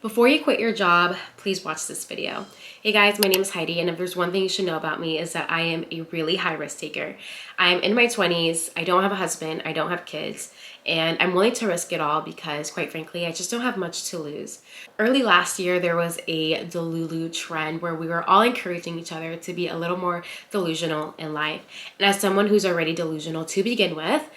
Before you quit your job, please watch this video. Hey guys, my name is Heidi, and if there's one thing you should know about me is that I am a really high risk taker. I'm in my 20s, I don't have a husband, I don't have kids, and I'm willing to risk it all because quite frankly, I just don't have much to lose. Early last year, there was a Delulu trend where we were all encouraging each other to be a little more delusional in life. And as someone who's already delusional to begin with,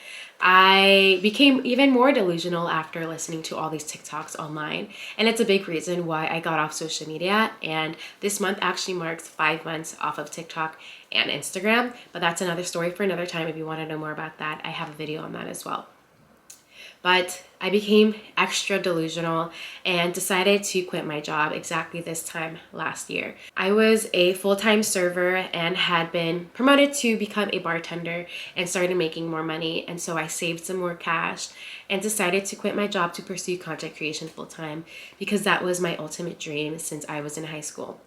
I became even more delusional after listening to all these TikToks online. And it's a big reason why I got off social media. And this month actually marks 5 months off of TikTok and Instagram. But that's another story for another time. If you want to know more about that, I have a video on that as well. But I became extra delusional and decided to quit my job exactly this time last year. I was a full-time server and had been promoted to become a bartender and started making more money. And so I saved some more cash and decided to quit my job to pursue content creation full-time because that was my ultimate dream since I was in high school.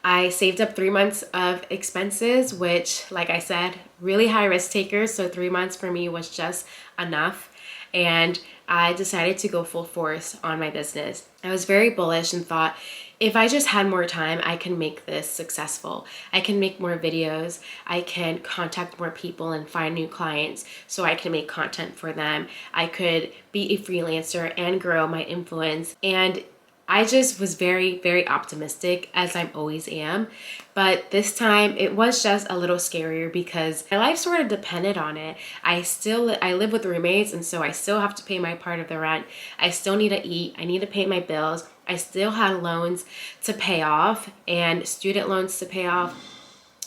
I saved up 3 months of expenses, which, like I said, really high risk takers. So 3 months for me was just enough. And I decided to go full force on my business. I was very bullish and thought, if I just had more time, I can make this successful. I can make more videos. I can contact more people and find new clients so I can make content for them. I could be a freelancer and grow my influence. And I just was very, very optimistic, as I always am. But this time it was just a little scarier because my life sort of depended on it. I live with roommates, and so I still have to pay my part of the rent. I still need to eat. I need to pay my bills. I still had loans to pay off and student loans to pay off.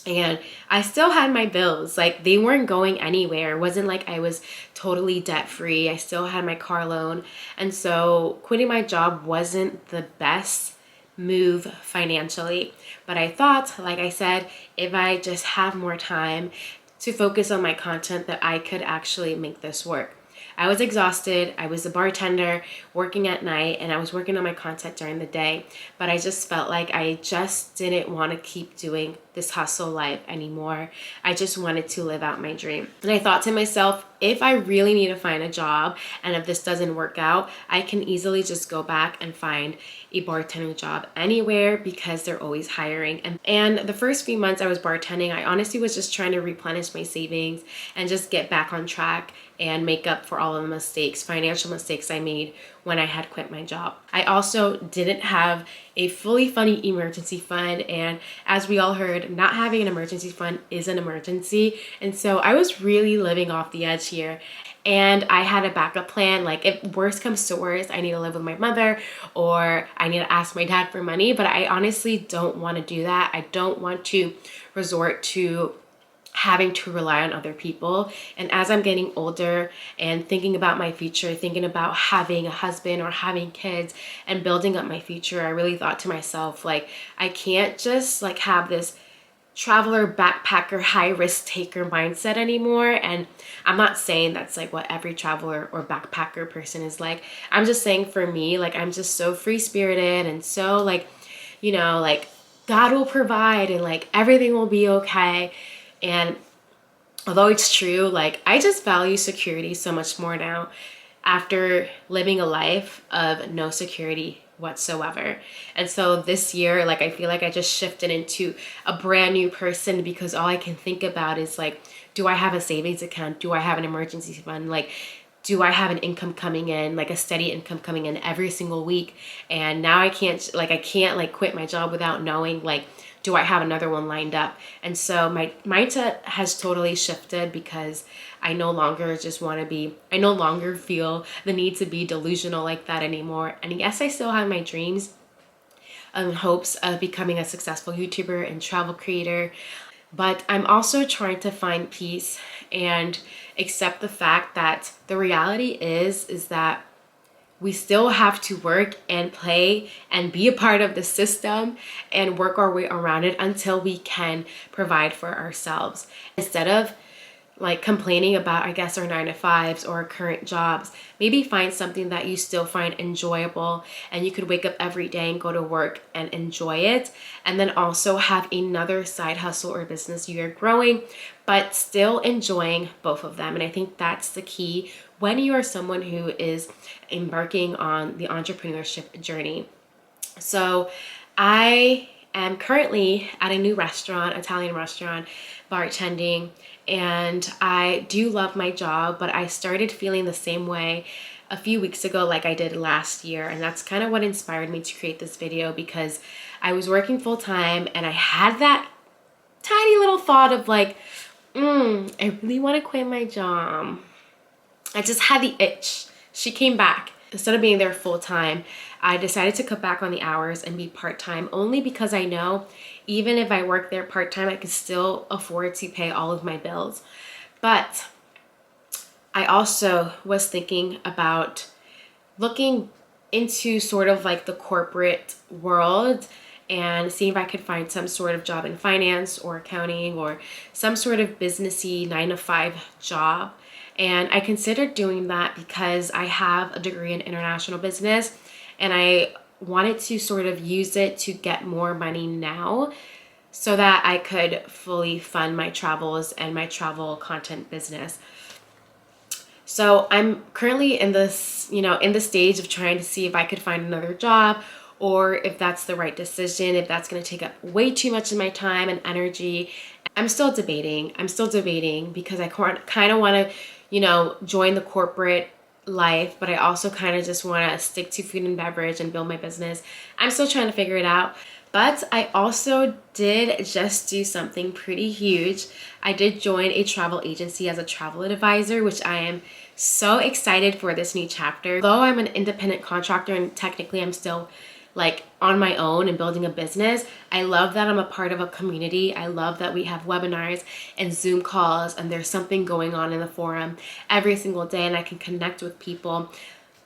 And I still had my bills, like they weren't going anywhere. It wasn't like I was totally debt free. I still had my car loan. And so quitting my job wasn't the best move financially. But I thought, like I said, if I just have more time to focus on my content, that I could actually make this work. I was exhausted. I was a bartender working at night, and I was working on my content during the day, but I just felt like I just didn't want to keep doing this hustle life anymore. I just wanted to live out my dream. And I thought to myself, if I really need to find a job and if this doesn't work out, I can easily just go back and find a bartending job anywhere because they're always hiring. And the first few months I was bartending, I honestly was just trying to replenish my savings and just get back on track and make up for all of the financial mistakes I made when I had quit my job. I also didn't have a fully funded emergency fund, and as we all heard, not having an emergency fund is an emergency. And so I was really living off the edge here. And I had a backup plan, like if worst comes to worst, I need to live with my mother or I need to ask my dad for money, but I honestly don't want to do that. I don't want to resort to having to rely on other people. And as I'm getting older and thinking about my future, thinking about having a husband or having kids and building up my future, I really thought to myself, like, I can't just like have this traveler, backpacker, high risk taker mindset anymore. And I'm not saying that's like what every traveler or backpacker person is like. I'm just saying for me, like, I'm just so free spirited and so like, like God will provide and like everything will be okay. And although it's true, like I just value security so much more now after living a life of no security whatsoever. And so this year, like I feel like I just shifted into a brand new person because all I can think about is like, do I have a savings account? Do I have an emergency fund? Like, do I have an income coming in, like a steady income coming in every single week? And now I can't quit my job without knowing like, do I have another one lined up? And so my mindset has totally shifted because I no longer feel the need to be delusional like that anymore. And yes, I still have my dreams and hopes of becoming a successful YouTuber and travel creator, but I'm also trying to find peace and accept the fact that the reality is that we still have to work and play and be a part of the system and work our way around it until we can provide for ourselves. Instead of like complaining about, I guess, our 9 to 5s or our current jobs. Maybe find something that you still find enjoyable and you could wake up every day and go to work and enjoy it. And then also have another side hustle or business you're growing, but still enjoying both of them. And I think that's the key when you are someone who is embarking on the entrepreneurship journey. So I am currently at a new restaurant, Italian restaurant, bartending, and I do love my job, but I started feeling the same way a few weeks ago like I did last year, and that's kind of what inspired me to create this video, because I was working full time and I had that tiny little thought of like, I really want to quit my job. I just had the itch. She came back. Instead of being there full time, I decided to cut back on the hours and be part-time, only because I know even if I work there part-time, I could still afford to pay all of my bills. But I also was thinking about looking into sort of like the corporate world and seeing if I could find some sort of job in finance or accounting or some sort of businessy 9 to 5 job. And I considered doing that because I have a degree in international business and I wanted to sort of use it to get more money now so that I could fully fund my travels and my travel content business. So I'm currently in this, in the stage of trying to see if I could find another job or if that's the right decision, if that's going to take up way too much of my time and energy. I'm still debating because I kind of want to, join the corporate life, but I also kind of just want to stick to food and beverage and build my business. I'm still trying to figure it out. But I also did just do something pretty huge. I did join a travel agency as a travel advisor, which I am so excited for this new chapter. Though I'm an independent contractor and technically I'm still like on my own and building a business, I love that I'm a part of a community. I love that we have webinars and Zoom calls and there's something going on in the forum every single day and I can connect with people.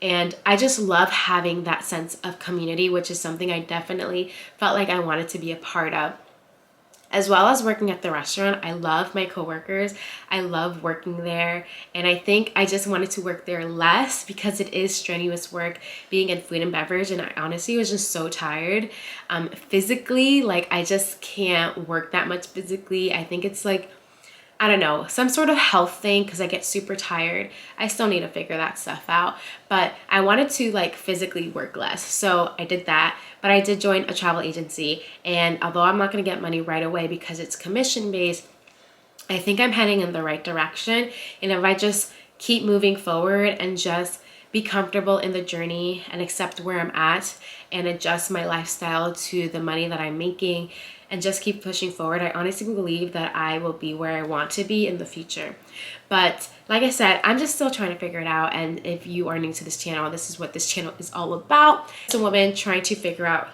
And I just love having that sense of community, which is something I definitely felt like I wanted to be a part of. As well as working at the restaurant, I love my coworkers. I love working there. And I think I just wanted to work there less because it is strenuous work being in food and beverage. And I honestly was just so tired. Physically, like I just can't work that much physically. I think it's like, I don't know, some sort of health thing because I get super tired. I still need to figure that stuff out. But I wanted to like physically work less. So I did that. But I did join a travel agency. And although I'm not going to get money right away because it's commission based, I think I'm heading in the right direction. And if I just keep moving forward and just be comfortable in the journey and accept where I'm at and adjust my lifestyle to the money that I'm making and just keep pushing forward, I honestly believe that I will be where I want to be in the future. But like I said, I'm just still trying to figure it out. And if you are new to this channel, this is what this channel is all about. It's a woman trying to figure out,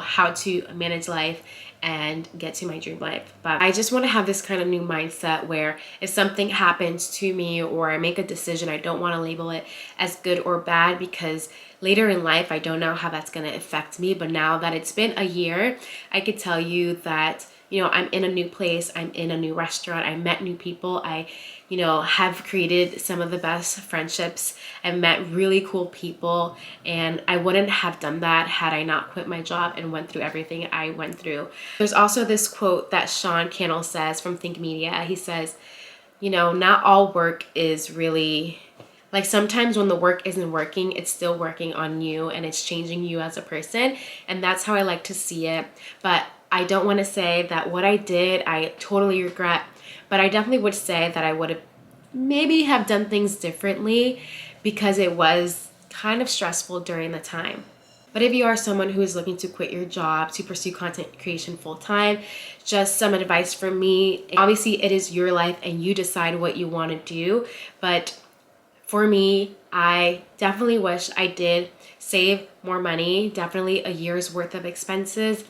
how to manage life and get to my dream life. But I just want to have this kind of new mindset where if something happens to me or I make a decision, I don't want to label it as good or bad, because later in life, I don't know how that's going to affect me. But now that it's been a year, I could tell you that, I'm in a new place. I'm in a new restaurant. I met new people. I, have created some of the best friendships. I've met really cool people. And I wouldn't have done that had I not quit my job and went through everything I went through. There's also this quote that Sean Cannell says from Think Media. He says, not all work is really... Like sometimes when the work isn't working, it's still working on you and it's changing you as a person. And that's how I like to see it. But I don't want to say that what I did, I totally regret. But I definitely would say that I would have maybe have done things differently because it was kind of stressful during the time. But if you are someone who is looking to quit your job to pursue content creation full time, just some advice from me. Obviously, it is your life and you decide what you want to do. But for me, I definitely wish I did save more money, definitely a year's worth of expenses.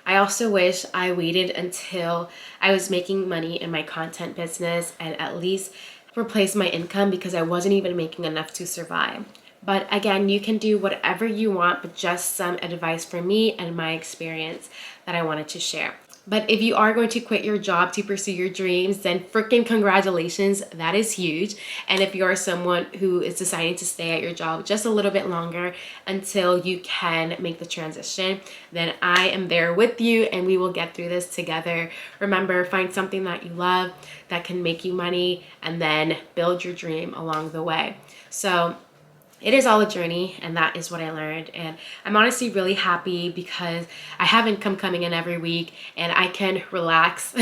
I also wish I waited until I was making money in my content business and at least replace my income, because I wasn't even making enough to survive. But again, you can do whatever you want, but just some advice from me and my experience that I wanted to share. But if you are going to quit your job to pursue your dreams, then freaking congratulations. That is huge. And if you're someone who is deciding to stay at your job just a little bit longer until you can make the transition, then I am there with you and we will get through this together. Remember, find something that you love that can make you money and then build your dream along the way. So it is all a journey, and that is what I learned. And I'm honestly really happy because I have income coming in every week and I can relax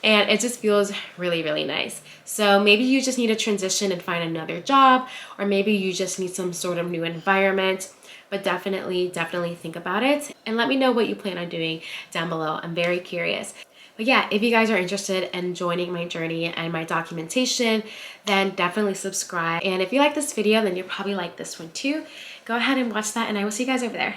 and it just feels really, really nice. So maybe you just need to transition and find another job, or maybe you just need some sort of new environment. But definitely think about it and let me know what you plan on doing down below. I'm very curious. But yeah, if you guys are interested in joining my journey and my documentation, then definitely subscribe. And if you like this video, then you'll probably like this one too. Go ahead and watch that, and I will see you guys over there.